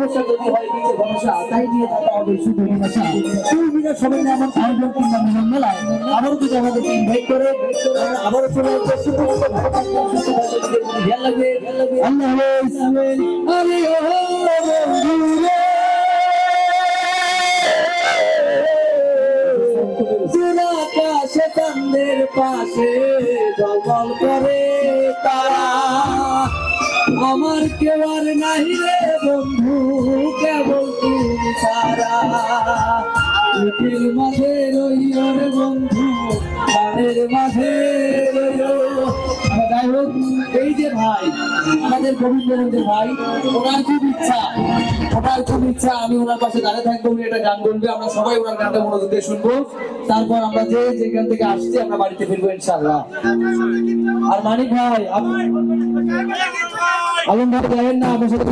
সমস্যা যদি হয় কিছু সমস্যা তাই নিয়ে থাকা হবে শুধু সমস্যা দুই মিনিট সময় নিয়ে আমার আয়োজন কিংবা মিলন মেলায় আবারও যদি আমাদেরকে ইনভাইট করে আবারও চলে আসবে শুধু লাগবে আল্লাহ হাফেজ আরে ও বন্ধুরে আকাশে চাঁদের পাশে জলজল করে তারা আমার কেউ আর নাই রে বন্ধু কেবল তুমি ছাড়া বুকের মাঝে রইও রে বন্ধু প্রাণের মাঝে রইও। যাই হোক এই যে ভাই আমাদের গোবিন্দগঞ্জের ভাই ওনার খুব ইচ্ছা আমি ওনার পাশে দাঁড়িয়ে থাকবো উনি একটা গান বলবে আমরা সবাই ওনার গানটা মনোযোগ দিয়ে শুনবো তারপর আমরা যেখান থেকে আসছি আমরা বাড়িতে ফিরবো ইনশাআল্লাহ। আর মানিক ভাই আলম ভাই দেখেন না আমার সাথে